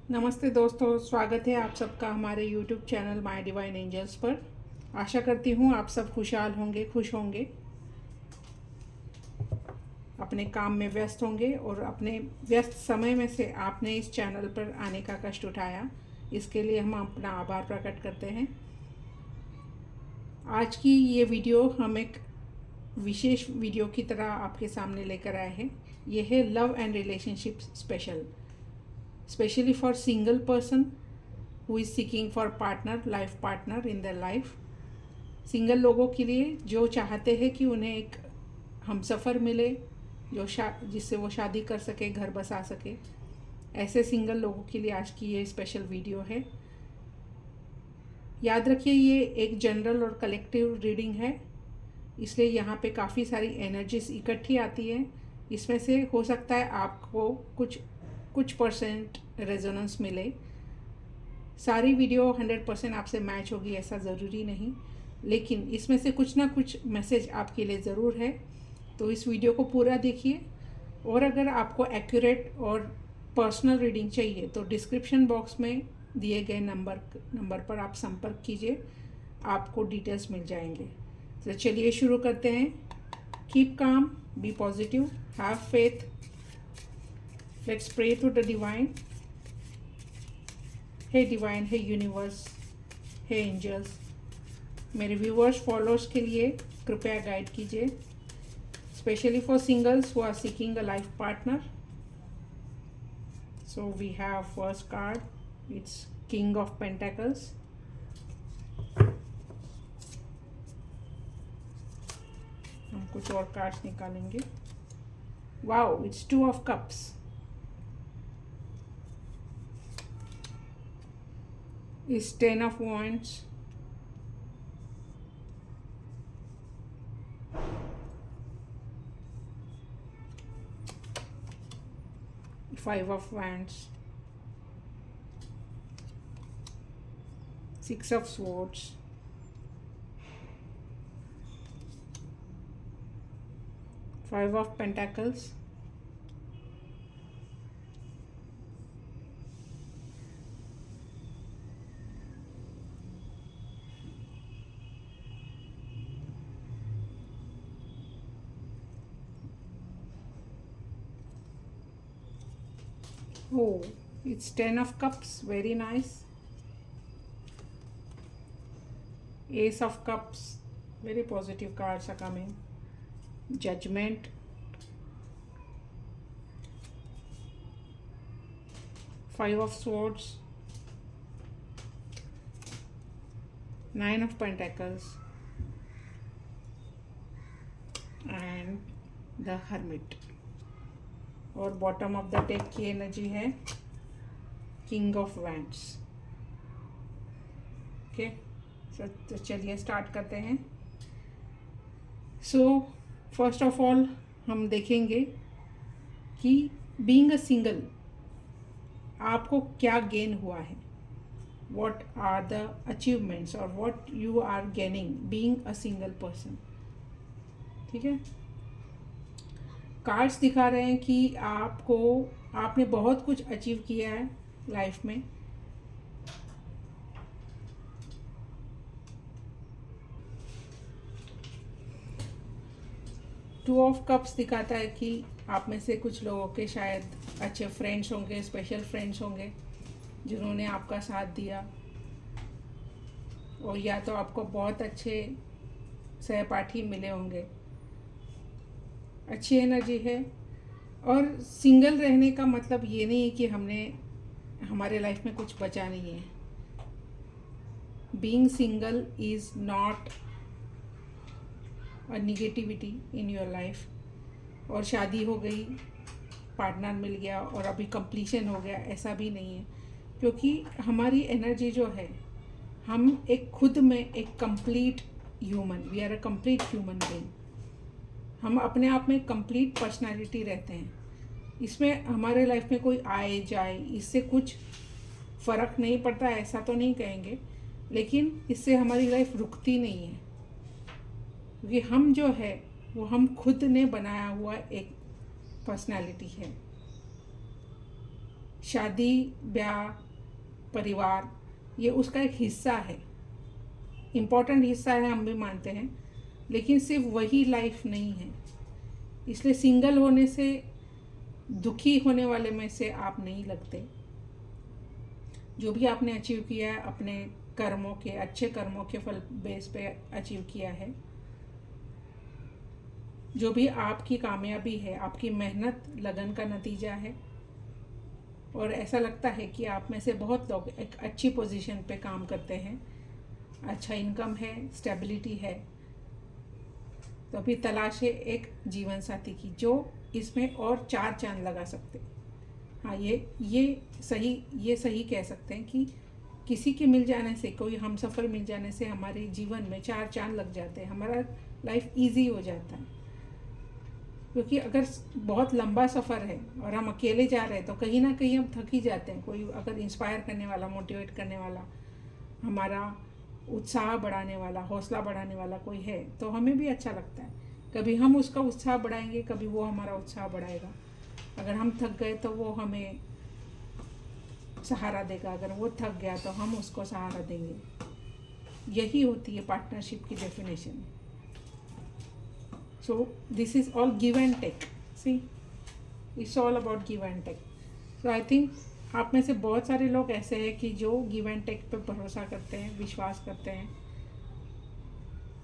नमस्ते दोस्तों, स्वागत है आप सबका हमारे YouTube channel My Divine Angels पर। आशा करती हूँ आप सब खुशहाल होंगे, खुश होंगे, अपने काम में व्यस्त होंगे और अपने व्यस्त समय में से आपने इस चैनल पर आने का कष्ट उठाया, इसके लिए हम अपना आभार प्रकट करते हैं। आज की ये वीडियो हम एक विशेष वीडियो की तरह आपके सामने लेकर आए हैं। ये है love and relationship specially for single person who is seeking for partner, life partner in their life. Single लोगों के लिए जो चाहते हैं कि उन्हें एक हमसफ़र मिले जिससे वो शादी कर सके, घर बसा सके, ऐसे सिंगल लोगों के लिए आज की ये स्पेशल वीडियो है। याद रखिए ये एक जनरल और कलेक्टिव रीडिंग है, इसलिए यहाँ पे काफ़ी सारी एनर्जीज इकट्ठी आती है। इसमें से हो सकता है आपको कुछ परसेंट रेजोनेंस मिले। सारी वीडियो 100% आपसे मैच होगी ऐसा ज़रूरी नहीं, लेकिन इसमें से कुछ ना कुछ मैसेज आपके लिए ज़रूर है। तो इस वीडियो को पूरा देखिए, और अगर आपको एक्यूरेट और पर्सनल रीडिंग चाहिए तो डिस्क्रिप्शन बॉक्स में दिए गए नंबर पर आप संपर्क कीजिए, आपको डिटेल्स मिल जाएंगे। तो चलिए शुरू करते हैं। Keep calm, be positive, have faith, let's pray to the divine. हे डिवाइन, हे यूनिवर्स, हे एंजल्स, मेरे व्यूअर्स फॉलोअर्स के लिए कृपया गाइड कीजिए, specially for singles who are seeking a life partner. So we have first card, it's king of pentacles. हम कुछ और कार्ड्स निकालेंगे। Wow, it's two of cups. Is 10 of Wands, Five of Wands, Six of Swords, Five of Pentacles, oh, it's 10 of Cups, very nice. Ace of Cups, very positive cards are coming. Judgment, Five of Swords, Nine of Pentacles, and the Hermit. और bottom of the deck की energy है king of wands. Okay, तो चलिए start करते हैं। So first of all हम देखेंगे कि बीइंग अ सिंगल आपको क्या गेन हुआ है, व्हाट आर द अचीवमेंट्स और what you are gaining being a single person. ठीक है, कार्ड्स दिखा रहे हैं कि आपने बहुत कुछ अचीव किया है लाइफ में। टू ऑफ कप्स दिखाता है कि आप में से कुछ लोगों के शायद अच्छे फ्रेंड्स होंगे, स्पेशल फ्रेंड्स होंगे जिन्होंने आपका साथ दिया, और या तो आपको बहुत अच्छे सहपाठी मिले होंगे। अच्छी एनर्जी है। और सिंगल रहने का मतलब ये नहीं है कि हमारे लाइफ में कुछ बचा नहीं है। Being single is not a negativity in your life. और शादी हो गई, पार्टनर मिल गया और अभी कंप्लीशन हो गया, ऐसा भी नहीं है। क्योंकि हमारी एनर्जी जो है, हम एक खुद में एक complete human, we are a complete human being. हम अपने आप में कंप्लीट पर्सनालिटी रहते हैं। इसमें हमारे लाइफ में कोई आए जाए इससे कुछ फ़र्क नहीं पड़ता, ऐसा तो नहीं कहेंगे, लेकिन इससे हमारी लाइफ रुकती नहीं है। क्योंकि हम जो है वो हम खुद ने बनाया हुआ एक पर्सनालिटी है। शादी ब्याह परिवार ये उसका एक हिस्सा है, इम्पॉर्टेंट हिस्सा है, हम भी मानते हैं, लेकिन सिर्फ वही लाइफ नहीं है। इसलिए सिंगल होने से दुखी होने वाले में से आप नहीं लगते। जो भी आपने अचीव किया है अपने कर्मों के, अच्छे कर्मों के फल बेस पे अचीव किया है, जो भी आपकी कामयाबी है आपकी मेहनत लगन का नतीजा है। और ऐसा लगता है कि आप में से बहुत लोग एक अच्छी पोजीशन पे काम करते हैं, अच्छा इनकम है, स्टेबिलिटी है। तो अभी तलाश है एक जीवन साथी की जो इसमें और 4 चांद लगा सकते। हाँ, ये सही कह सकते हैं कि किसी के मिल जाने से, कोई हमसफ़र मिल जाने से हमारे जीवन में 4 चांद लग जाते हैं, हमारा लाइफ इजी हो जाता है। क्योंकि अगर बहुत लंबा सफ़र है और हम अकेले जा रहे हैं तो कहीं ना कहीं हम थक ही जाते हैं। कोई अगर इंस्पायर करने वाला, मोटिवेट करने वाला, हमारा उत्साह बढ़ाने वाला, हौसला बढ़ाने वाला कोई है तो हमें भी अच्छा लगता है। कभी हम उसका उत्साह बढ़ाएंगे, कभी वो हमारा उत्साह बढ़ाएगा। अगर हम थक गए तो वो हमें सहारा देगा, अगर वो थक गया तो हम उसको सहारा देंगे। यही होती है पार्टनरशिप की definition. So this is all give and take. See, it's all about give and take. So I think आप में से बहुत सारे लोग ऐसे हैं कि जो गिव एंड टेक पे भरोसा करते हैं, विश्वास करते हैं,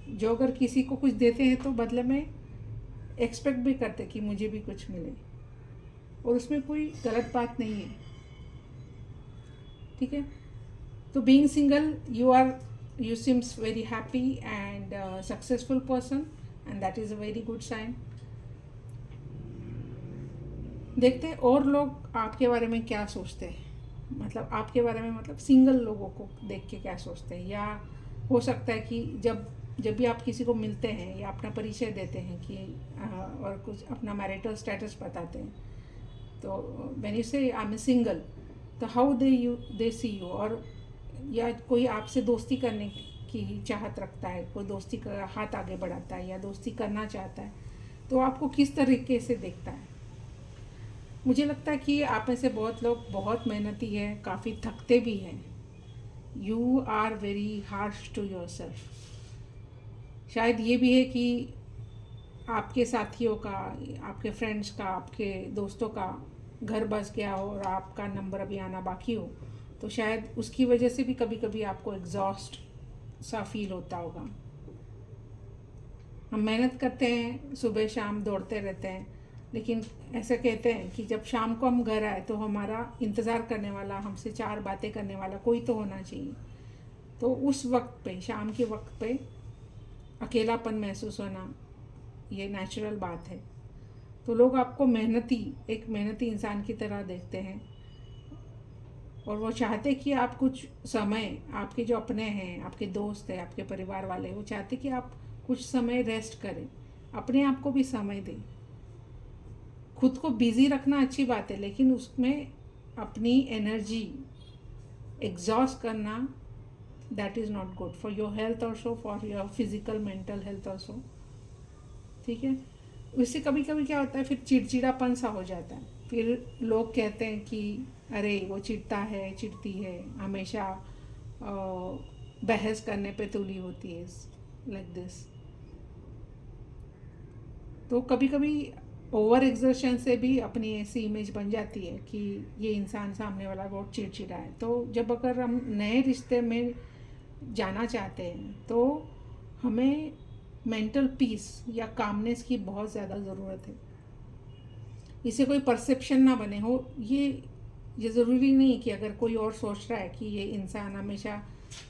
जो अगर किसी को कुछ देते हैं तो बदले में एक्सपेक्ट भी करते कि मुझे भी कुछ मिले, और उसमें कोई गलत बात नहीं है। ठीक है, तो being single you seems very happy and successful person, and that is a very good sign. देखते हैं और लोग आपके बारे में क्या सोचते हैं, मतलब आपके बारे में, मतलब सिंगल लोगों को देख के क्या सोचते हैं। या हो सकता है कि जब भी आप किसी को मिलते हैं या अपना परिचय देते हैं कि और कुछ अपना मैरिटल स्टेटस बताते हैं, तो व्हेन यू से आई एम सिंगल, तो हाउ दे सी यू। और या कोई आपसे दोस्ती करने की चाहत रखता है, कोई दोस्ती का हाथ आगे बढ़ाता है या दोस्ती करना चाहता है, तो आपको किस तरीके से देखता है। मुझे लगता है कि आप में से बहुत लोग बहुत मेहनती हैं, काफ़ी थकते भी हैं। You are very harsh to yourself. शायद ये भी है कि आपके साथियों का, आपके फ्रेंड्स का, आपके दोस्तों का घर बस गया हो और आपका नंबर अभी आना बाकी हो, तो शायद उसकी वजह से भी कभी कभी आपको एग्जॉस्ट सा फील होता होगा। हम मेहनत करते हैं, सुबह शाम दौड़ते रहते हैं, लेकिन ऐसा कहते हैं कि जब शाम को हम घर आए तो हमारा इंतज़ार करने वाला, हमसे 4 बातें करने वाला कोई तो होना चाहिए। तो उस वक्त पे, शाम के वक्त पे अकेलापन महसूस होना ये नेचुरल बात है। तो लोग आपको एक मेहनती इंसान की तरह देखते हैं, और वो चाहते कि आप कुछ समय, आपके जो अपने हैं, आपके दोस्त हैं, आपके परिवार वाले, वो चाहते कि आप कुछ समय रेस्ट करें, अपने आप को भी समय दें। खुद को बिज़ी रखना अच्छी बात है, लेकिन उसमें अपनी एनर्जी एग्जॉस्ट करना, that is not good for your health also, for your physical mental health also. ठीक है, उससे कभी कभी क्या होता है, फिर चिड़चिड़ापन सा हो जाता है। फिर लोग कहते हैं कि अरे वो चिढ़ता है, चिढ़ती है, हमेशा बहस करने पे तुली होती है, लाइक दिस। तो कभी कभी ओवर एग्जर्शन से भी अपनी ऐसी इमेज बन जाती है कि ये इंसान सामने वाला बहुत चिड़चिड़ा है। तो जब अगर हम नए रिश्ते में जाना चाहते हैं तो हमें मेंटल पीस या कामनेस की बहुत ज़्यादा ज़रूरत है। इसे कोई परसेप्शन ना बने हो। ये ज़रूरी नहीं कि अगर कोई और सोच रहा है कि ये इंसान हमेशा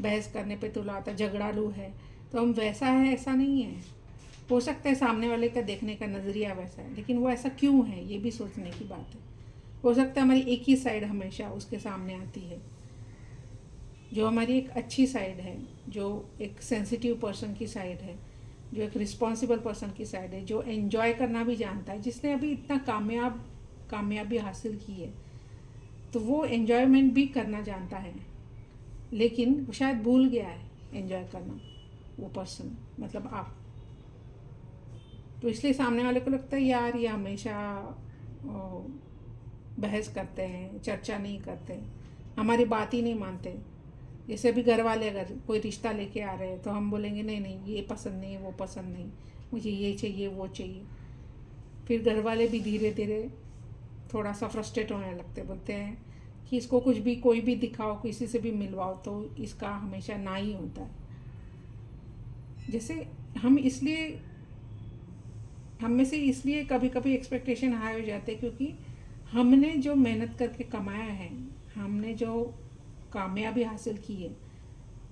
बहस करने पे तुला होता, झगड़ालू है, तो हम वैसा है, ऐसा नहीं है। हो सकता है सामने वाले का देखने का नज़रिया वैसा है, लेकिन वो ऐसा क्यों है ये भी सोचने की बात है। हो सकता है हमारी एक ही साइड हमेशा उसके सामने आती है, जो हमारी एक अच्छी साइड है, जो एक सेंसिटिव पर्सन की साइड है, जो एक रिस्पॉन्सिबल पर्सन की साइड है, जो एंजॉय करना भी जानता है, जिसने अभी इतना कामयाबी हासिल की है, तो वो एंजॉयमेंट भी करना जानता है, लेकिन वो शायद भूल गया है एंजॉय करना, वो पर्सन मतलब आप। तो इसलिए सामने वाले को लगता है यार ये हमेशा बहस करते हैं, चर्चा नहीं करते, हमारी बात ही नहीं मानते। जैसे भी घर वाले अगर कोई रिश्ता लेके आ रहे हैं तो हम बोलेंगे नहीं नहीं ये पसंद नहीं, वो पसंद नहीं, मुझे ये चाहिए वो चाहिए। फिर घर वाले भी धीरे धीरे थोड़ा सा फ्रस्ट्रेट होने लगते, बोलते हैं कि इसको कुछ भी कोई भी दिखाओ, किसी से भी मिलवाओ तो इसका हमेशा ना ही होता है। जैसे हम में से इसलिए कभी कभी एक्सपेक्टेशन हाई हो जाते हैं क्योंकि हमने जो मेहनत करके कमाया है, हमने जो कामयाबी हासिल की है,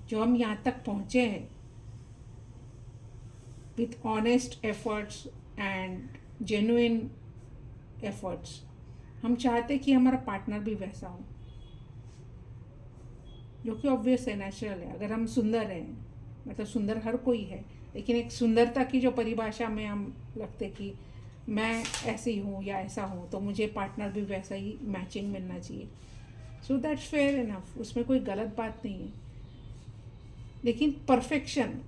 जो हम यहाँ तक पहुँचे हैं with honest efforts and genuine efforts, हम चाहते कि हमारा पार्टनर भी वैसा हो, जो कि ऑब्वियस है, नेचुरल है। अगर हम सुंदर हैं, मतलब सुंदर हर कोई है, लेकिन एक सुंदरता की जो परिभाषा में हम लगते कि मैं ऐसी हूँ या ऐसा हूँ तो मुझे पार्टनर भी वैसा ही मैचिंग मिलना चाहिए। सो दैट्स फेयर इनफ, उसमें कोई गलत बात नहीं है। लेकिन परफेक्शन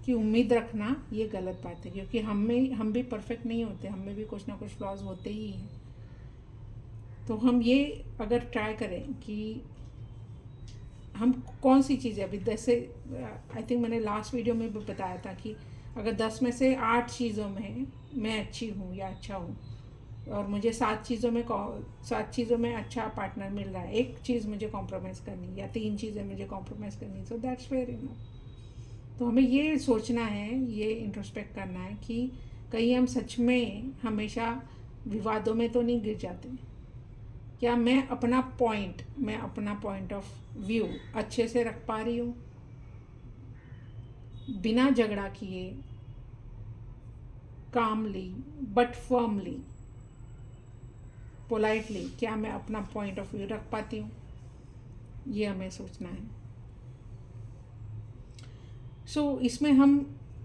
की उम्मीद रखना ये गलत बात है, क्योंकि हम भी परफेक्ट नहीं होते, हम में भी कुछ ना कुछ फ्लॉज होते ही हैं। तो हम ये अगर ट्राई करें कि हम कौन सी चीज़ें, अभी जैसे आई थिंक मैंने लास्ट वीडियो में भी बताया था कि अगर 10 में से 8 चीज़ों में मैं अच्छी हूँ या अच्छा हूँ और मुझे 7 चीज़ों में अच्छा पार्टनर मिल रहा है, एक चीज़ मुझे कॉम्प्रोमाइज़ करनी या 3 चीज़ें मुझे कॉम्प्रोमाइज़ करनी, सो दैट्स फेयर इनफ। तो हमें ये सोचना है, ये इंट्रोस्पेक्ट करना है कि कहीं हम सच में हमेशा विवादों में तो नहीं गिर जाते। क्या मैं अपना पॉइंट ऑफ व्यू अच्छे से रख पा रही हूँ, बिना झगड़ा किए, कामली बट फर्मली, पोलाइटली, क्या मैं अपना पॉइंट ऑफ व्यू रख पाती हूँ, ये हमें सोचना है। इसमें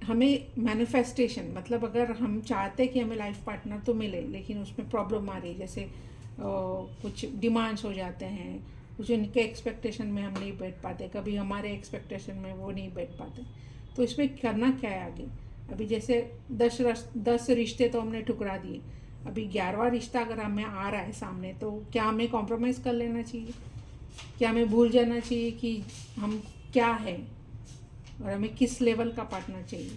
हमें मैनिफेस्टेशन, मतलब अगर हम चाहते कि हमें लाइफ पार्टनर तो मिले लेकिन उसमें प्रॉब्लम आ रही है, जैसे कुछ डिमांड्स हो जाते हैं, कुछ उनके एक्सपेक्टेशन में हम नहीं बैठ पाते, कभी हमारे एक्सपेक्टेशन में वो नहीं बैठ पाते, तो इसमें करना क्या है आगे। अभी जैसे 10 रिश्ते तो हमने ठुकरा दिए, अभी 11वां रिश्ता अगर हमें आ रहा है सामने, तो क्या हमें कॉम्प्रोमाइज़ कर लेना चाहिए? क्या हमें भूल जाना चाहिए कि हम क्या है और हमें किस लेवल का पार्टनर चाहिए?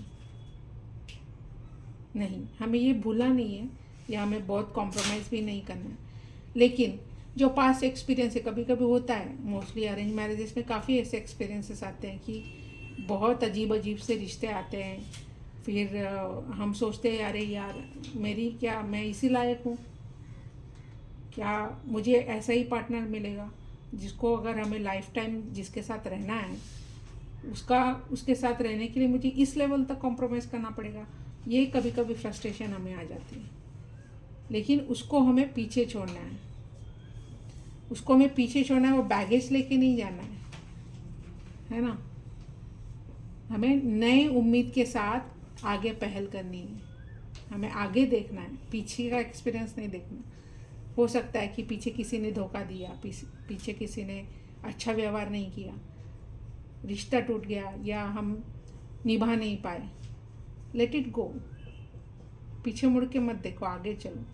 नहीं, हमें ये भूलना नहीं है या हमें बहुत कॉम्प्रोमाइज़ भी नहीं करना है। लेकिन जो पास्ट एक्सपीरियंस है, कभी कभी होता है, मोस्टली अरेंज मैरिजेस में काफ़ी ऐसे एक्सपीरियंसेस आते हैं कि बहुत अजीब अजीब से रिश्ते आते हैं। फिर हम सोचते हैं अरे यार, क्या मैं इसी लायक हूँ? क्या मुझे ऐसा ही पार्टनर मिलेगा जिसको अगर हमें लाइफ टाइम जिसके साथ रहना है, उसके साथ रहने के लिए मुझे इस लेवल तक कॉम्प्रोमाइज़ करना पड़ेगा? ये कभी कभी फ्रस्ट्रेशन हमें आ जाती है, लेकिन उसको हमें पीछे छोड़ना है। वो बैगेज लेके नहीं जाना है ना। हमें नए उम्मीद के साथ आगे पहल करनी है, हमें आगे देखना है, पीछे का एक्सपीरियंस नहीं देखना। हो सकता है कि पीछे किसी ने धोखा दिया, पीछे किसी ने अच्छा व्यवहार नहीं किया, रिश्ता टूट गया या हम निभा नहीं पाए, लेट इट गो, पीछे मुड़ के मत देखो, आगे चलो।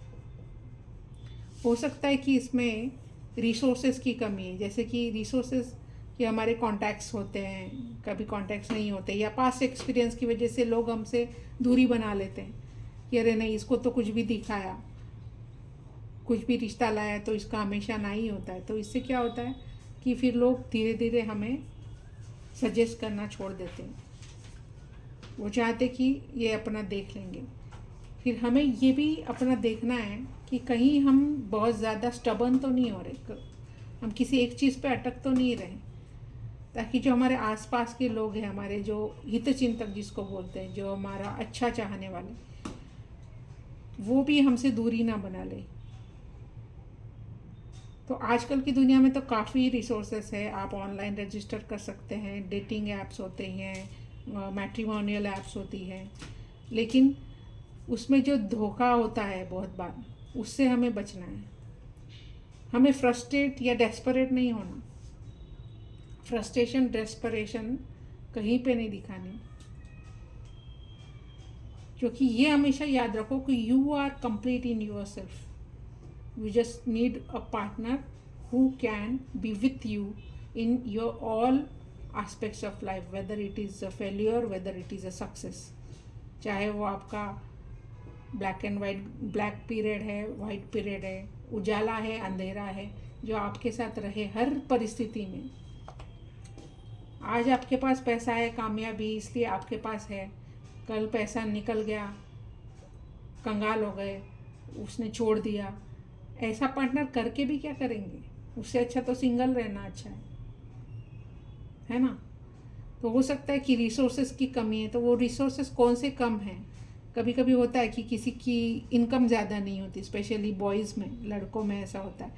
हो सकता है कि इसमें रिसोर्सेज की कमी है, जैसे कि रिसोर्सेज कि हमारे कॉन्टैक्ट्स होते हैं, कभी कॉन्टैक्ट्स नहीं होते, या पास्ट एक्सपीरियंस की वजह से लोग हमसे दूरी बना लेते हैं कि अरे नहीं, इसको तो कुछ भी दिखाया, कुछ भी रिश्ता लाया तो इसका हमेशा ना ही होता है। तो इससे क्या होता है कि फिर लोग धीरे धीरे हमें सजेस्ट करना छोड़ देते हैं, वो चाहते कि ये अपना देख लेंगे। फिर हमें ये भी अपना देखना है कि कहीं हम बहुत ज़्यादा स्टबर्न तो नहीं हो रहे, हम किसी एक चीज़ पे अटक तो नहीं रहे, ताकि जो हमारे आसपास के लोग हैं, हमारे जो हितचिंतक जिसको बोलते हैं, जो हमारा अच्छा चाहने वाले, वो भी हमसे दूरी ना बना ले। तो आजकल की दुनिया में तो काफ़ी रिसोर्सेस है, आप ऑनलाइन रजिस्टर कर सकते हैं, डेटिंग ऐप्स होते हैं, मैट्रिमोनियल ऐप्स होती हैं, लेकिन उसमें जो धोखा होता है बहुत बार, उससे हमें बचना है। हमें फ्रस्ट्रेट या डेस्परेट नहीं होना, फ्रस्ट्रेशन डेस्परेशन कहीं पे नहीं दिखानी, क्योंकि ये हमेशा याद रखो कि you are complete in yourself, You just need a partner who can be with you in your all aspects of life, whether it is a failure, whether it is a success. चाहे वो आपका black and white, black period है, white period है, उजाला है, अंधेरा है, जो आपके साथ रहे हर परिस्थिति में। आज आपके पास पैसा है, कामयाबी इसलिए आपके पास है, कल पैसा निकल गया, कंगाल हो गए, उसने छोड़ दिया, ऐसा पार्टनर करके भी क्या करेंगे? उससे अच्छा तो सिंगल रहना अच्छा है ना? तो हो सकता है कि रिसोर्सेज की कमी है, तो वो रिसोर्सेज कौन से कम हैं? कभी कभी होता है कि किसी की इनकम ज़्यादा नहीं होती, स्पेशली बॉयज़ में, लड़कों में ऐसा होता है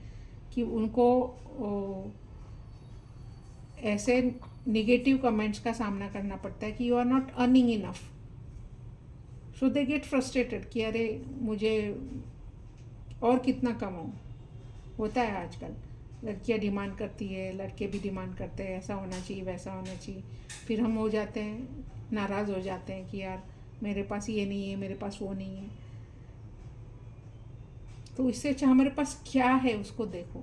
कि उनको ऐसे निगेटिव कमेंट्स का सामना करना पड़ता है कि you are not earning enough, so they get frustrated कि अरे मुझे और कितना कमाऊँ। होता है आजकल, लड़कियां डिमांड करती है, लड़के भी डिमांड करते हैं, ऐसा होना चाहिए, वैसा होना चाहिए। फिर हम हो जाते हैं, नाराज़ हो जाते हैं कि यार मेरे पास ये नहीं है, मेरे पास वो नहीं है। तो इससे अच्छा हमारे पास क्या है उसको देखो,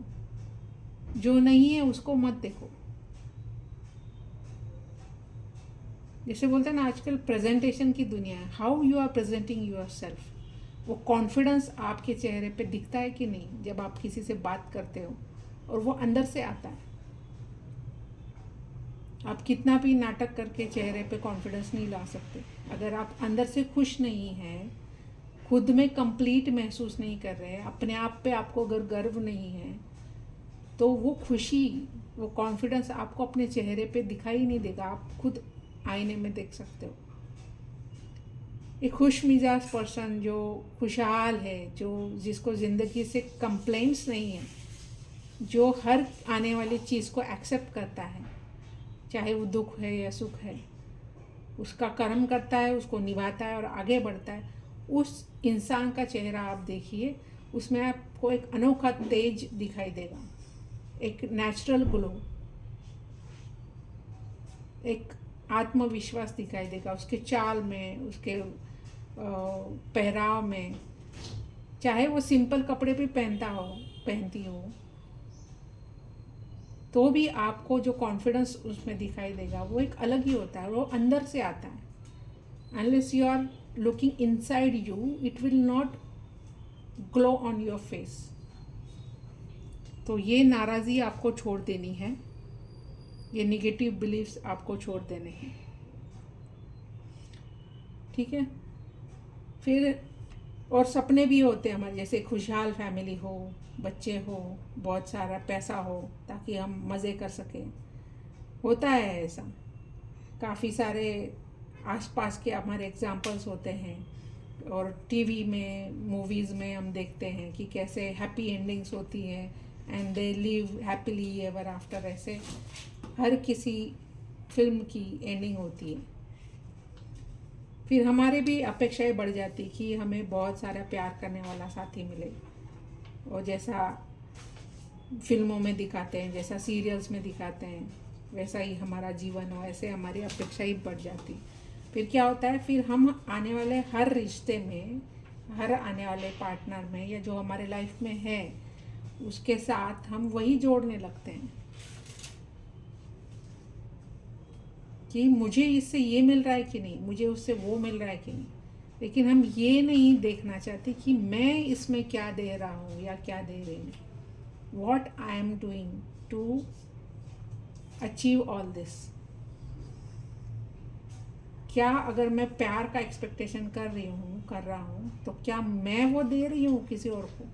जो नहीं है उसको मत देखो। जैसे बोलते हैं ना, आजकल प्रेजेंटेशन की दुनिया है, how you are presenting yourself, वो कॉन्फिडेंस आपके चेहरे पे दिखता है कि नहीं जब आप किसी से बात करते हो, और वो अंदर से आता है। आप कितना भी नाटक करके चेहरे पे कॉन्फिडेंस नहीं ला सकते अगर आप अंदर से खुश नहीं हैं, खुद में कंप्लीट महसूस नहीं कर रहे, अपने आप पे आपको अगर गर्व नहीं है, तो वो खुशी, वो कॉन्फिडेंस आपको अपने चेहरे पे दिखाई नहीं देगा। आप खुद आईने में देख सकते हो। एक खुश मिजाज पर्सन जो खुशहाल है, जो जिसको ज़िंदगी से कंप्लेंट्स नहीं है, जो हर आने वाली चीज़ को एक्सेप्ट करता है, चाहे वो दुख है या सुख है, उसका कर्म करता है, उसको निभाता है और आगे बढ़ता है, उस इंसान का चेहरा आप देखिए, उसमें आपको एक अनोखा तेज दिखाई देगा, एक नेचुरल ग्लो, एक आत्मविश्वास दिखाई देगा उसके चाल में, उसके पहराव में। चाहे वो सिंपल कपड़े भी पहनती हो, तो भी आपको जो कॉन्फिडेंस उसमें दिखाई देगा वो एक अलग ही होता है, वो अंदर से आता है। Unless you are looking inside you, it will not glow on your face. तो ये नाराज़ी आपको छोड़ देनी है, ये निगेटिव बिलीफ्स आपको छोड़ देने हैं, ठीक है? फिर और सपने भी होते हैं हमारे, जैसे खुशहाल फैमिली हो, बच्चे हो, बहुत सारा पैसा हो ताकि हम मज़े कर सकें। होता है ऐसा, काफ़ी सारे आसपास के हमारे एग्जांपल्स होते हैं, और टीवी में, मूवीज़ में हम देखते हैं कि कैसे हैप्पी एंडिंग्स होती हैं, and they live happily ever after. ऐसे हर किसी फिल्म की एंडिंग होती है। फिर हमारे भी अपेक्षाएं बढ़ जाती कि हमें बहुत सारा प्यार करने वाला साथी मिले, और जैसा फिल्मों में दिखाते हैं, जैसा सीरियल्स में दिखाते हैं, वैसा ही हमारा जीवन हो, ऐसे हमारी अपेक्षाएं बढ़ जाती। फिर क्या होता है, फिर हम आने वाले हर रिश्ते में, हर आने वाले पार्टनर में, या जो हमारे लाइफ में है, उसके साथ हम वही जोड़ने लगते हैं कि मुझे इससे ये मिल रहा है कि नहीं, मुझे उससे वो मिल रहा है कि नहीं। लेकिन हम ये नहीं देखना चाहते कि मैं इसमें क्या दे रहा हूँ या क्या दे रही हूँ, what I am doing to achieve all this. क्या अगर मैं प्यार का एक्सपेक्टेशन कर रहा हूँ, तो क्या मैं वो दे रही हूँ किसी और को?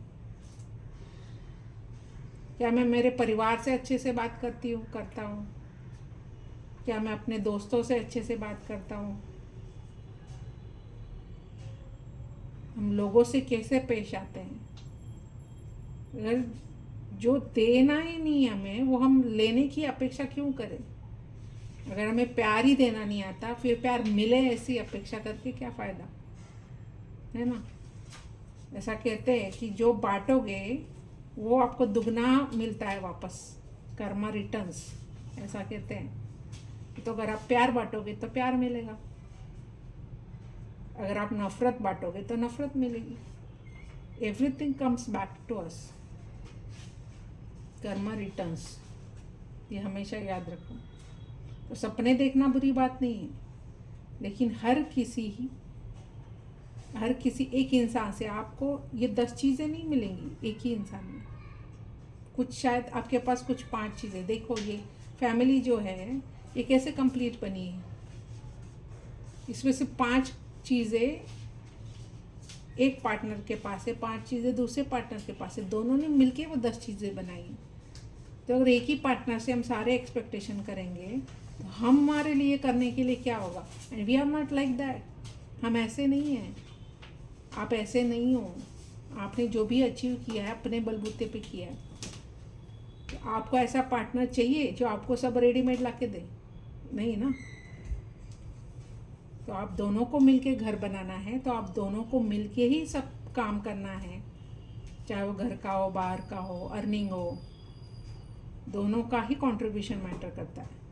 क्या मैं मेरे परिवार से अच्छे से बात करता हूँ? क्या मैं अपने दोस्तों से अच्छे से बात करता हूँ? हम लोगों से कैसे पेश आते हैं? अगर जो देना ही नहीं है हमें, वो हम लेने की अपेक्षा क्यों करें? अगर हमें प्यार ही देना नहीं आता, फिर प्यार मिले ऐसी अपेक्षा करके क्या फ़ायदा, है ना? ऐसा कहते हैं कि जो बांटोगे वो आपको दुगना मिलता है वापस, कर्मा रिटर्न्स, ऐसा कहते हैं। तो अगर आप प्यार बांटोगे तो प्यार मिलेगा, अगर आप नफ़रत बांटोगे तो नफ़रत मिलेगी। Everything comes back to us, karma returns, ये हमेशा याद रखो। तो सपने देखना बुरी बात नहीं है, लेकिन हर किसी एक इंसान से आपको ये 10 चीज़ें नहीं मिलेंगी एक ही इंसान में। कुछ शायद आपके पास कुछ 5 चीज़ें, देखो ये फैमिली जो है ये कैसे कंप्लीट बनी है, इसमें से 5 चीज़ें एक पार्टनर के पास है, 5 चीज़ें दूसरे पार्टनर के पास है, दोनों ने मिलके वो 10 चीज़ें बनाई हैं। तो अगर एक ही पार्टनर से हम सारे एक्सपेक्टेशन करेंगे तो हमारे लिए करने के लिए क्या होगा? And we are not like that, हम ऐसे नहीं हैं, आप ऐसे नहीं हो। आपने जो भी अचीव किया है अपने बलबूते पे किया है। तो आपको ऐसा पार्टनर चाहिए जो आपको सब रेडीमेड ला के दे? नहीं ना। तो आप दोनों को मिलके घर बनाना है, तो आप दोनों को मिलके ही सब काम करना है, चाहे वो घर का हो, बाहर का हो, अर्निंग हो, दोनों का ही कंट्रीब्यूशन मैटर करता है।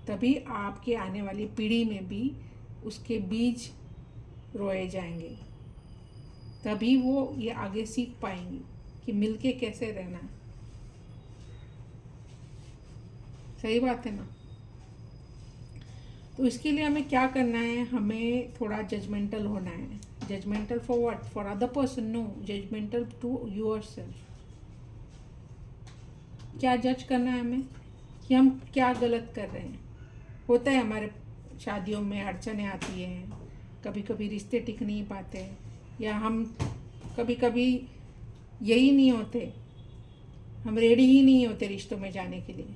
तभी आपके आने वाली पीढ़ी में भी उसके बीज रोए जाएंगे, तभी वो ये आगे सीख पाएंगी कि मिलके कैसे रहना है। सही बात है ना। तो इसके लिए हमें क्या करना है? हमें थोड़ा जजमेंटल होना है। Judgmental for what? For other person? No, judgmental to yourself. क्या जज करना है हमें कि हम क्या गलत कर रहे हैं। होता है हमारे शादियों में अड़चनें आती हैं, कभी कभी रिश्ते टिक नहीं पाते, या हम कभी कभी यही नहीं होते, हम रेडी ही नहीं होते रिश्तों में जाने के लिए,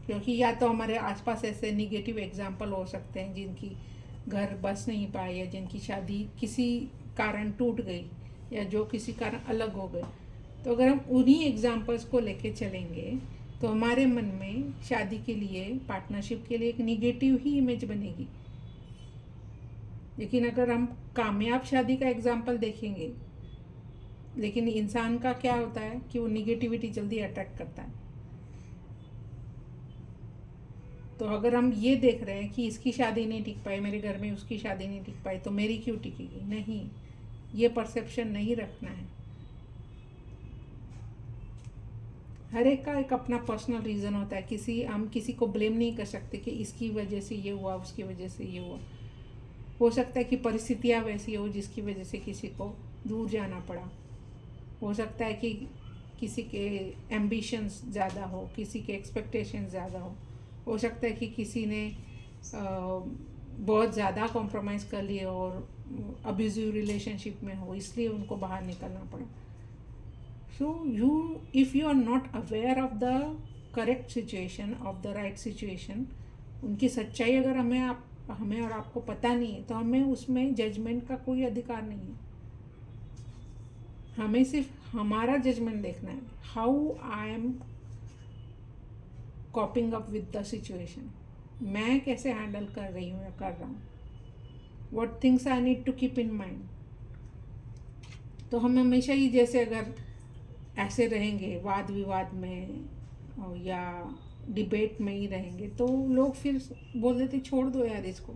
क्योंकि या तो हमारे आसपास ऐसे निगेटिव एग्जाम्पल हो सकते हैं जिनकी घर बस नहीं पाए, या जिनकी शादी किसी कारण टूट गई, या जो किसी कारण अलग हो गए। तो अगर हम उन्हीं एग्जाम्पल्स को लेके चलेंगे तो हमारे मन में शादी के लिए, पार्टनरशिप के लिए एक निगेटिव ही इमेज बनेगी। लेकिन अगर हम कामयाब शादी का एग्जाम्पल देखेंगे, लेकिन इंसान का क्या होता है कि वो निगेटिविटी जल्दी अट्रैक्ट करता है। तो अगर हम ये देख रहे हैं कि इसकी शादी नहीं टिक पाई, मेरे घर में उसकी शादी नहीं टिक पाई, तो मेरी क्यों टिकेगी? नहीं, ये परसेप्शन नहीं रखना है। हर एक का एक अपना पर्सनल रीज़न होता है। हम किसी को ब्लेम नहीं कर सकते कि इसकी वजह से ये हुआ, उसकी वजह से ये हुआ। हो सकता है कि परिस्थितियाँ वैसी हो जिसकी वजह से किसी को दूर जाना पड़ा। हो सकता है कि किसी के एम्बिशंस ज़्यादा हो, किसी के एक्सपेक्टेशंस ज़्यादा हो सकता है कि किसी ने बहुत ज़्यादा कॉम्प्रोमाइज़ कर लिए और अब्यूजिव रिलेशनशिप में हो, इसलिए उनको बाहर निकलना पड़ा। So if you are not aware of the correct situation, of the right situation, उनकी सच्चाई अगर हमें और आपको पता नहीं है, तो हमें उसमें जजमेंट का कोई अधिकार नहीं है। हमें सिर्फ हमारा जजमेंट देखना है, how I am कॉपिंग up with the situation, मैं कैसे हैंडल कर रही हूँ या कर रहा हूँ, what things I need to keep in mind. तो हम हमेशा ही जैसे अगर ऐसे रहेंगे वाद विवाद में या डिबेट में ही रहेंगे, तो लोग फिर बोल देते छोड़ दो यार इसको,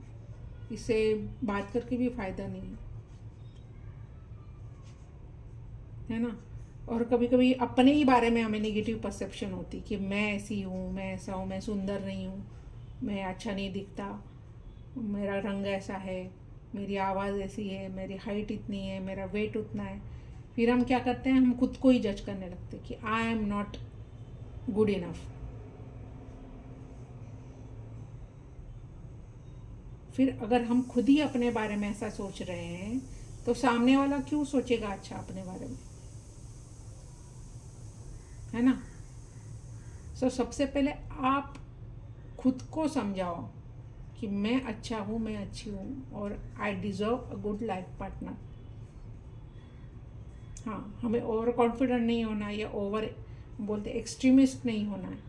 इससे बात करके भी फ़ायदा नहीं है ना। और कभी कभी अपने ही बारे में हमें नेगेटिव परसेप्शन होती कि मैं ऐसी हूँ, मैं ऐसा हूँ, मैं सुंदर नहीं हूँ, मैं अच्छा नहीं दिखता, मेरा रंग ऐसा है, मेरी आवाज़ ऐसी है, मेरी हाइट इतनी है, मेरा वेट उतना है। फिर हम क्या करते हैं, हम खुद को ही जज करने लगते कि I am not good enough. फिर अगर हम खुद ही अपने बारे में ऐसा सोच रहे हैं, तो सामने वाला क्यों सोचेगा अच्छा अपने बारे में, है ना। सबसे पहले आप खुद को समझाओ कि मैं अच्छा हूँ, मैं अच्छी हूँ, और I deserve a good life partner. हाँ, हमें ओवर कॉन्फिडेंट नहीं होना, या ओवर बोलते एक्सट्रीमिस्ट नहीं होना है।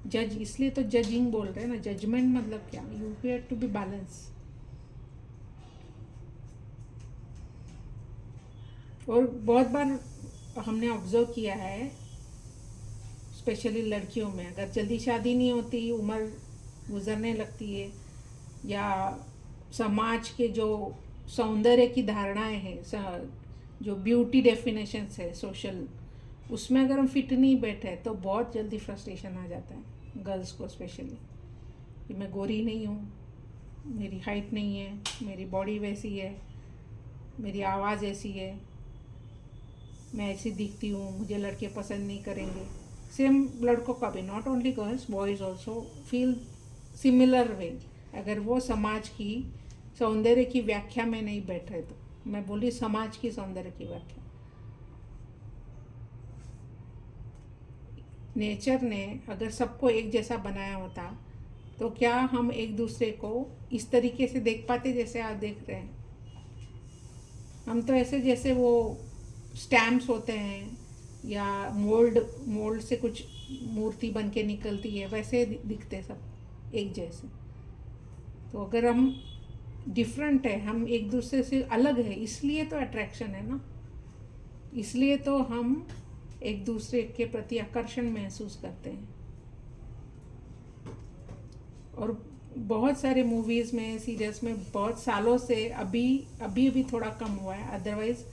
जज इसलिए तो जजिंग बोल रहे हैं ना, जजमेंट मतलब क्या, you have to be balance. और बहुत बार हमने ऑब्जर्व किया है, स्पेशली लड़कियों में, अगर जल्दी शादी नहीं होती, उम्र गुजरने लगती है, या समाज के जो सौंदर्य की धारणाएं हैं, जो ब्यूटी डेफिनेशंस है सोशल, उसमें अगर हम फिट नहीं बैठे तो बहुत जल्दी फ्रस्ट्रेशन आ जाता है गर्ल्स को स्पेशली, कि मैं गोरी नहीं हूँ, मेरी हाइट नहीं है, मेरी बॉडी वैसी है, मेरी आवाज़ ऐसी है, मैं ऐसी दिखती हूँ, मुझे लड़के पसंद नहीं करेंगे। सेम लड़कों का भी, not only girls, boys also feel similar way. अगर वो समाज की सौंदर्य की व्याख्या में नहीं बैठ रहे तो, मैं बोली समाज की सौंदर्य की व्याख्या। नेचर ने अगर सबको एक जैसा बनाया होता तो क्या हम एक दूसरे को इस तरीके से देख पाते जैसे आज देख रहे हैं? हम तो ऐसे जैसे वो स्टैम्प्स होते हैं या मोल्ड से कुछ मूर्ति बन के निकलती है, वैसे दिखते सब एक जैसे। तो अगर हम डिफरेंट है, हम एक दूसरे से अलग है, इसलिए तो अट्रैक्शन है ना, इसलिए तो हम एक दूसरे के प्रति आकर्षण महसूस करते हैं। और बहुत सारे मूवीज़ में, सीरियल्स में बहुत सालों से अभी अभी थोड़ा कम हुआ है, अदरवाइज़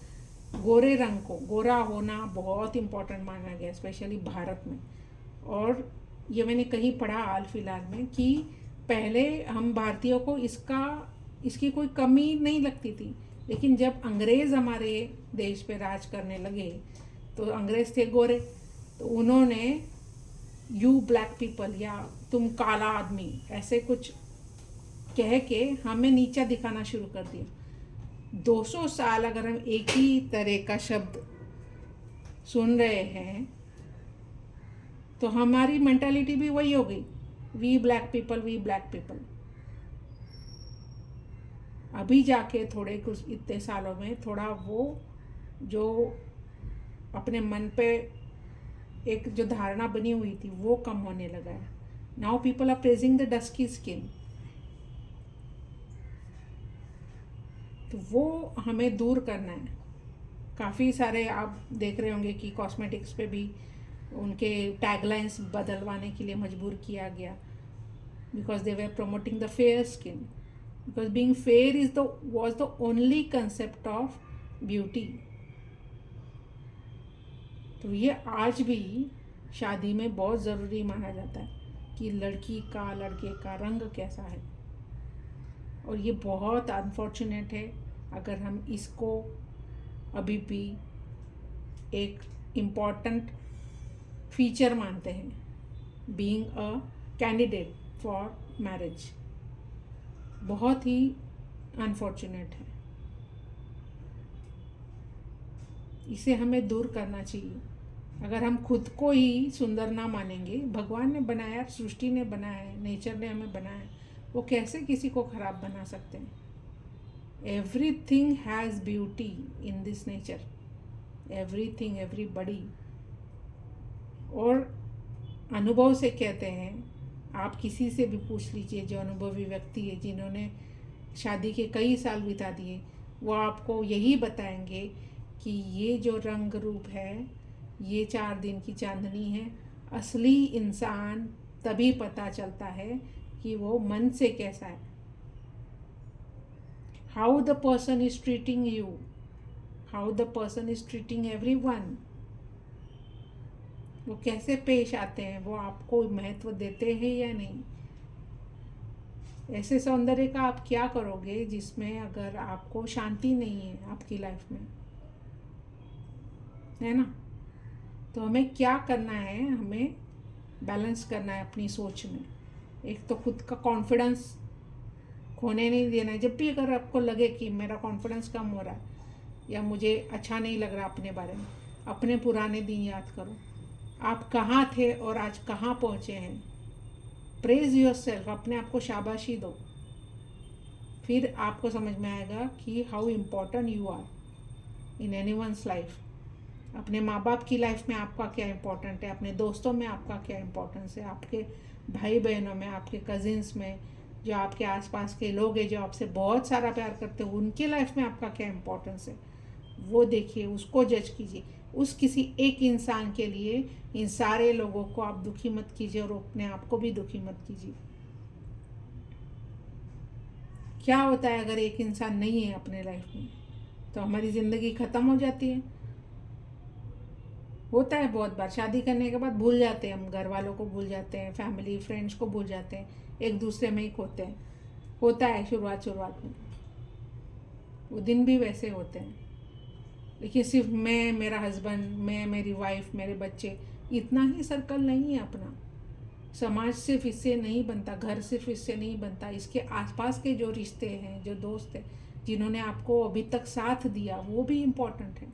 गोरे रंग को, गोरा होना बहुत इम्पोर्टेंट माना गया, स्पेशली भारत में। और ये मैंने कहीं पढ़ा हाल फिलहाल में कि पहले हम भारतीयों को इसकी कोई कमी नहीं लगती थी, लेकिन जब अंग्रेज़ हमारे देश पे राज करने लगे तो अंग्रेज़ थे गोरे, तो उन्होंने यू ब्लैक पीपल या तुम काला आदमी ऐसे कुछ कह के हमें नीचा दिखाना शुरू कर दिया। 200 साल अगर हम एक ही तरह का शब्द सुन रहे हैं तो हमारी मेंटालिटी भी वही हो गई, we black people, we black people. अभी जाके थोड़े कुछ इतने सालों में थोड़ा वो जो अपने मन पे एक जो धारणा बनी हुई थी वो कम होने लगा है। Now people are praising the dusky skin, तो वो हमें दूर करना है। काफ़ी सारे आप देख रहे होंगे कि कॉस्मेटिक्स पे भी उनके टैगलाइंस बदलवाने के लिए मजबूर किया गया, because they were promoting the fair skin, because being fair was the only concept of beauty. तो ये आज भी शादी में बहुत ज़रूरी माना जाता है कि लड़की का लड़के का रंग कैसा है। और ये बहुत अनफॉर्चुनेट है अगर हम इसको अभी भी एक इम्पॉर्टेंट फीचर मानते हैं, being a candidate for marriage. बहुत ही अनफॉर्चुनेट है, इसे हमें दूर करना चाहिए। अगर हम खुद को ही सुंदर ना मानेंगे, भगवान ने बनाया, सृष्टि ने बनाया है, नेचर ने हमें बनाया है, वो कैसे किसी को ख़राब बना सकते हैं? Everything has beauty in this nature, everything, everybody. और अनुभव से कहते हैं, आप किसी से भी पूछ लीजिए जो अनुभवी व्यक्ति है, जिन्होंने शादी के कई साल बिता दिए, वो आपको यही बताएंगे कि ये जो रंग रूप है, ये 4 दिन की चांदनी है। असली इंसान तभी पता चलता है कि वो मन से कैसा है। How the person is treating you, how the person is treating everyone, वो कैसे पेश आते हैं, वो आपको महत्व देते हैं या नहीं। ऐसे सौंदर्य का आप क्या करोगे जिसमें अगर आपको शांति नहीं है आपकी लाइफ में, है ना? तो हमें क्या करना है, हमें बैलेंस करना है अपनी सोच में। एक तो खुद का कॉन्फिडेंस खोने नहीं देना है। जब भी अगर आपको लगे कि मेरा कॉन्फिडेंस कम हो रहा है या मुझे अच्छा नहीं लग रहा अपने बारे में, अपने पुराने दिन याद करो, आप कहाँ थे और आज कहाँ पहुँचे हैं। प्रेज योरसेल्फ, अपने आप को शाबाशी दो, फिर आपको समझ में आएगा कि how important you are in anyone's life. अपने माँ बाप की लाइफ में आपका क्या इम्पोर्टेंट है, अपने दोस्तों में आपका क्या इम्पोर्टेंस है, आपके भाई बहनों में, आपके कजिन्स में, जो आपके आसपास के लोग हैं जो आपसे बहुत सारा प्यार करते हैं, उनके लाइफ में आपका क्या इम्पोर्टेंस है, वो देखिए, उसको जज कीजिए। उस किसी एक इंसान के लिए इन सारे लोगों को आप दुखी मत कीजिए और अपने आप को भी दुखी मत कीजिए। क्या होता है अगर एक इंसान नहीं है अपने लाइफ में, तो हमारी ज़िंदगी ख़त्म हो जाती है। होता है बहुत बार, शादी करने के बाद भूल जाते हैं, हम घर वालों को भूल जाते हैं, फैमिली फ्रेंड्स को भूल जाते हैं, एक दूसरे में ही खोते हैं। होता है शुरुआत शुरुआत में, वो दिन भी वैसे होते हैं। लेकिन सिर्फ मैं, मेरा हस्बैंड, मैं, मेरी वाइफ, मेरे बच्चे, इतना ही सर्कल नहीं है अपना। समाज सिर्फ इससे नहीं बनता, घर सिर्फ इससे नहीं बनता, इसके आसपास के जो रिश्ते हैं, जो दोस्त हैं, जिन्होंने आपको अभी तक साथ दिया, वो भी इम्पोर्टेंट है।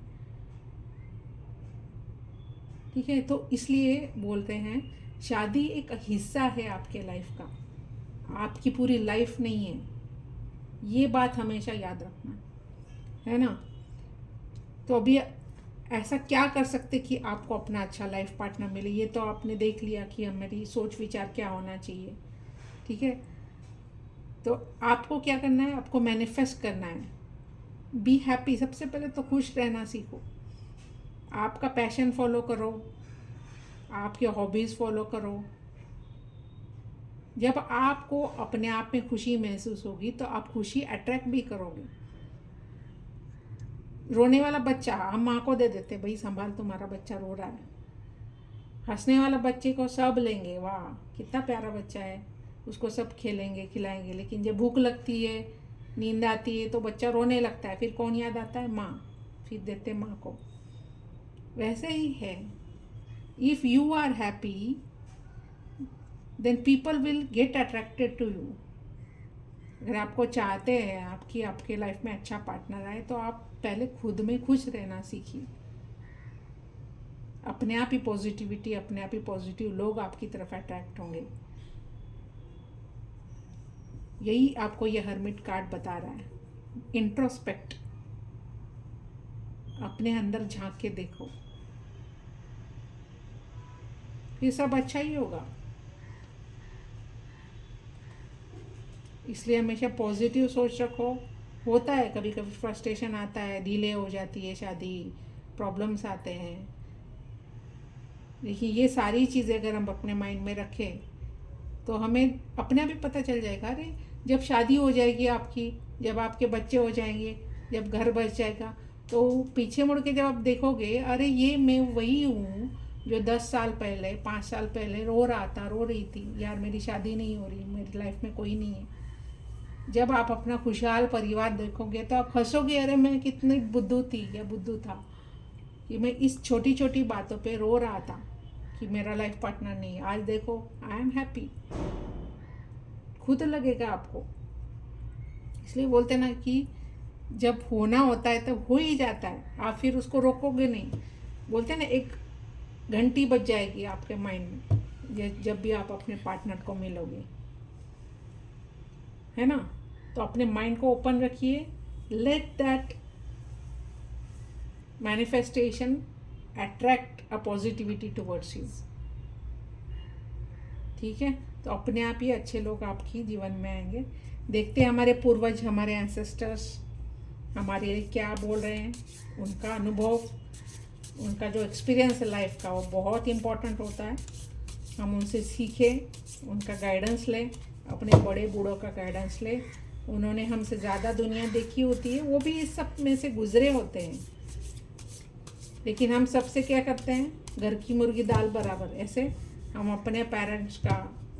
ठीक है, तो इसलिए बोलते हैं शादी एक हिस्सा है आपके लाइफ का, आपकी पूरी लाइफ नहीं है। ये बात हमेशा याद रखना है ना। तो अभी ऐसा क्या कर सकते कि आपको अपना अच्छा लाइफ पार्टनर मिले, ये तो आपने देख लिया कि हमारी सोच विचार क्या होना चाहिए। ठीक है, तो आपको क्या करना है, आपको मैनिफेस्ट करना है। बी हैप्पी, सबसे पहले तो खुश रहना सीखो, आपका पैशन फॉलो करो, आपके हॉबीज़ फॉलो करो। जब आपको अपने आप में खुशी महसूस होगी तो आप खुशी अट्रैक्ट भी करोगे। रोने वाला बच्चा हम माँ को दे देते, भाई संभाल तुम्हारा बच्चा रो रहा है। हंसने वाला बच्चे को सब लेंगे, वाह कितना प्यारा बच्चा है, उसको सब खेलेंगे खिलाएंगे। लेकिन जब भूख लगती है, नींद आती है, तो बच्चा रोने लगता है, फिर कौन याद आता है, माँ, फिर देते माँ को। वैसे ही है, if you are happy then people will get attracted to you. अगर आपको चाहते हैं आपकी आपके लाइफ में अच्छा पार्टनर आए, तो आप पहले खुद में खुश रहना सीखिए। अपने आप ही पॉजिटिविटी, अपने आप ही पॉजिटिव लोग आपकी तरफ अट्रैक्ट होंगे। यही आपको ये हर्मिट कार्ड बता रहा है। इंट्रोस्पेक्ट, अपने अंदर झांक के देखो, ये सब अच्छा ही होगा। इसलिए हमेशा पॉजिटिव सोच रखो। होता है कभी कभी फ्रस्ट्रेशन आता है, डिले हो जाती है शादी, प्रॉब्लम्स आते हैं। देखिए ये सारी चीज़ें अगर हम अपने माइंड में रखें तो हमें अपने आप ही पता चल जाएगा, अरे जब शादी हो जाएगी आपकी, जब आपके बच्चे हो जाएंगे, जब घर बस जाएगा, तो पीछे मुड़ के जब आप देखोगे, अरे ये मैं वही हूँ जो 10 साल पहले, 5 साल पहले रो रहा था, रो रही थी, यार मेरी शादी नहीं हो रही, मेरी लाइफ में कोई नहीं है। जब आप अपना खुशहाल परिवार देखोगे तो आप हंसोगे, अरे मैं कितनी बुद्धू थी या बुद्धू था कि मैं इस छोटी छोटी बातों पे रो रहा था कि मेरा लाइफ पार्टनर नहीं है। आज देखो, आई एम हैप्पी, खुद लगेगा आपको। इसलिए बोलते ना कि जब होना होता है तब हो ही जाता है, आप फिर उसको रोकोगे नहीं। बोलते ना एक घंटी बज जाएगी आपके माइंड में जब भी आप अपने पार्टनर को मिलोगे, है ना। तो अपने माइंड को ओपन रखिए, let that manifestation attract a positivity towards you. ठीक है, तो अपने आप ही अच्छे लोग आपकी जीवन में आएंगे। देखते हैं हमारे पूर्वज, हमारे एंसेस्टर्स हमारे लिए क्या बोल रहे हैं। उनका अनुभव, उनका जो एक्सपीरियंस है लाइफ का, वो बहुत इम्पोर्टेंट होता है। हम उनसे सीखें, उनका गाइडेंस लें, अपने बड़े बूढ़ों का गाइडेंस लें। उन्होंने हमसे ज़्यादा दुनिया देखी होती है, वो भी इस सब में से गुजरे होते हैं। लेकिन हम सबसे क्या करते हैं, घर की मुर्गी दाल बराबर। ऐसे हम अपने पेरेंट्स का,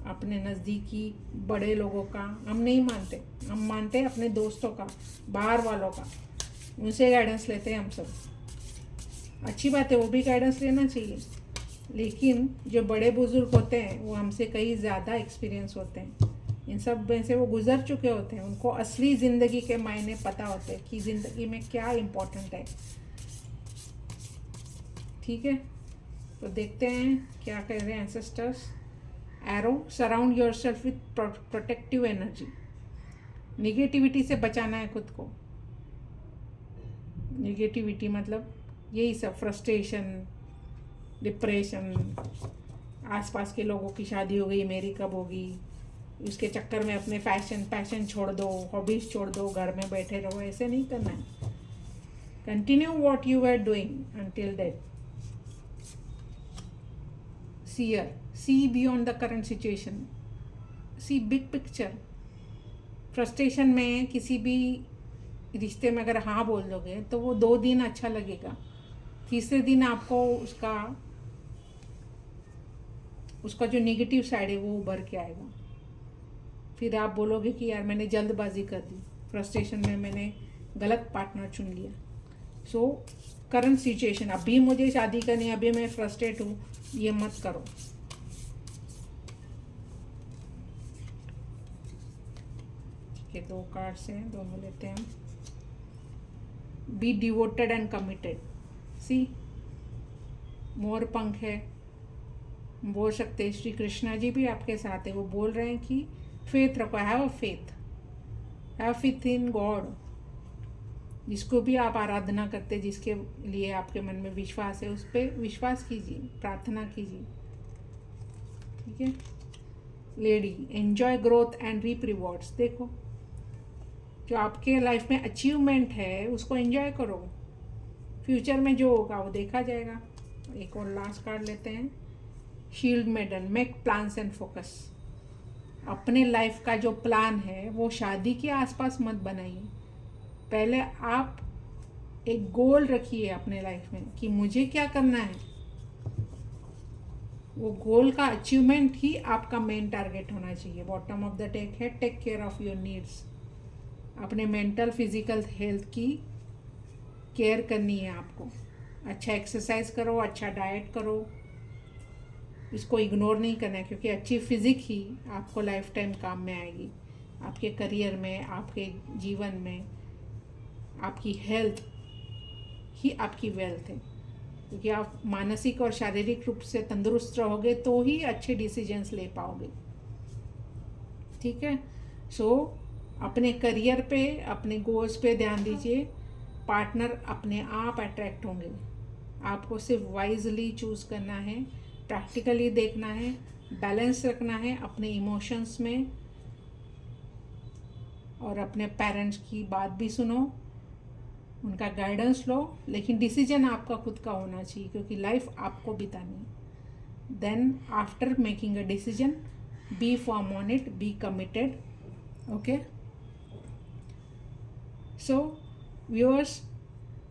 अपने नज़दीकी बड़े लोगों का हम नहीं मानते, हम मानते हैं अपने दोस्तों का, बाहर वालों का, उनसे गाइडेंस लेते हैं हम सब। अच्छी बात है, वो भी गाइडेंस लेना चाहिए, लेकिन जो बड़े बुजुर्ग होते हैं वो हमसे कहीं ज़्यादा एक्सपीरियंस होते हैं। इन सब में से वो गुजर चुके होते हैं, उनको असली ज़िंदगी के मायने पता होते हैं कि ज़िंदगी में क्या इम्पोर्टेंट है। ठीक है, तो देखते हैं क्या कह रहे हैं ancestors. Arrow, surround yourself with protective energy. Negativity से बचाना है खुद को। निगेटिविटी मतलब यही सब, फ्रस्ट्रेशन, डिप्रेशन, आसपास के लोगों की शादी हो गई, मेरी कब होगी, उसके चक्कर में अपने पैशन छोड़ दो, हॉबीज़ छोड़ दो, घर में बैठे रहो। ऐसे नहीं करना है। Continue what you are doing until that. See beyond the current situation, see big picture, frustration में किसी भी रिश्ते में अगर हाँ बोल दोगे तो वो 2 दिन अच्छा लगेगा, तीसरे दिन आपको उसका जो नेगेटिव साइड है वो उभर के आएगा। फिर आप बोलोगे कि यार मैंने जल्दबाजी कर दी, फ्रस्ट्रेशन में मैंने गलत पार्टनर चुन लिया। सो करंट सिचुएशन, अभी मुझे शादी करनी है, अभी मैं फ्रस्ट्रेट हूँ, ये मत करो। ठीक है, 2 कार्ड्स हैं, दोनों लेते हैं। Be devoted and committed. See मोर पंख है, बोल सकते हैं श्री कृष्णा जी भी आपके साथ है। वो बोल रहे हैं कि फेथ रखो, हैव फेथ इन गॉड। जिसको भी आप आराधना करते, जिसके लिए आपके मन में विश्वास है, उस पर विश्वास कीजिए, प्रार्थना कीजिए। ठीक है। Lady, enjoy growth and reap rewards. देखो, जो आपके लाइफ में अचीवमेंट है उसको एंजॉय करो, फ्यूचर में जो होगा वो देखा जाएगा। एक और लास्ट कार्ड लेते हैं। Shield medal, make plans and focus. अपने लाइफ का जो प्लान है वो शादी के आसपास मत बनाइए, पहले आप एक गोल रखिए अपने लाइफ में कि मुझे क्या करना है। वो गोल का अचीवमेंट ही आपका मेन टारगेट होना चाहिए। बॉटम ऑफ द डेक है, take care of your needs. अपने मेंटल फिजिकल हेल्थ की केयर करनी है आपको। अच्छा एक्सरसाइज करो, अच्छा डाइट करो, इसको इग्नोर नहीं करना है, क्योंकि अच्छी फिजिक ही आपको लाइफ टाइम काम में आएगी। आपके करियर में, आपके जीवन में, आपकी हेल्थ ही आपकी वेल्थ है। क्योंकि आप मानसिक और शारीरिक रूप से तंदुरुस्त रहोगे तो ही अच्छे डिसीजंस ले पाओगे। ठीक है। सो अपने करियर पे, अपने गोल्स पे ध्यान दीजिए। पार्टनर अपने आप अट्रैक्ट होंगे। आपको सिर्फ वाइजली चूज़ करना है, प्रैक्टिकली देखना है, बैलेंस रखना है अपने इमोशंस में, और अपने पेरेंट्स की बात भी सुनो, उनका गाइडेंस लो, लेकिन डिसीजन आपका खुद का होना चाहिए, क्योंकि लाइफ आपको बितानी है। Then after making a decision, be firm on it, be committed. Okay. So viewers,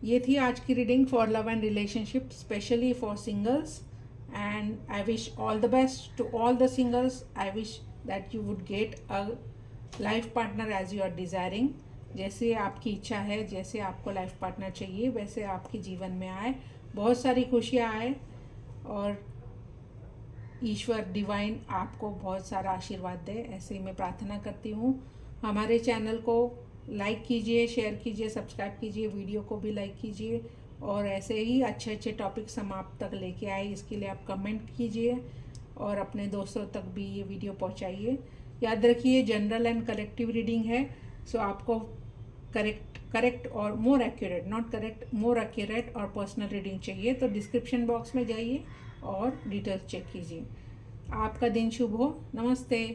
ये थी आज की reading for love and relationship, specially for singles. And I wish all the best to all the singles. I wish that you would get a life partner as you are desiring. जैसे आपकी इच्छा है, जैसे आपको life partner चाहिए, वैसे आपके जीवन में आए, बहुत सारी खुशियाँ आए, और ईश्वर डिवाइन आपको बहुत सारा आशीर्वाद दे, ऐसे ही मैं प्रार्थना करती हूँ। हमारे चैनल को लाइक कीजिए, शेयर कीजिए, सब्सक्राइब कीजिए, वीडियो को भी लाइक कीजिए, और ऐसे ही अच्छे अच्छे टॉपिक्स हम आप तक लेके आए, इसके लिए आप कमेंट कीजिए और अपने दोस्तों तक भी ये वीडियो पहुंचाइए। याद रखिए, जनरल एंड कलेक्टिव रीडिंग है, सो आपको करेक्ट और more accurate, not correct, more accurate और पर्सनल रीडिंग चाहिए तो डिस्क्रिप्शन बॉक्स में जाइए और डिटेल्स चेक कीजिए। आपका दिन शुभ हो। नमस्ते।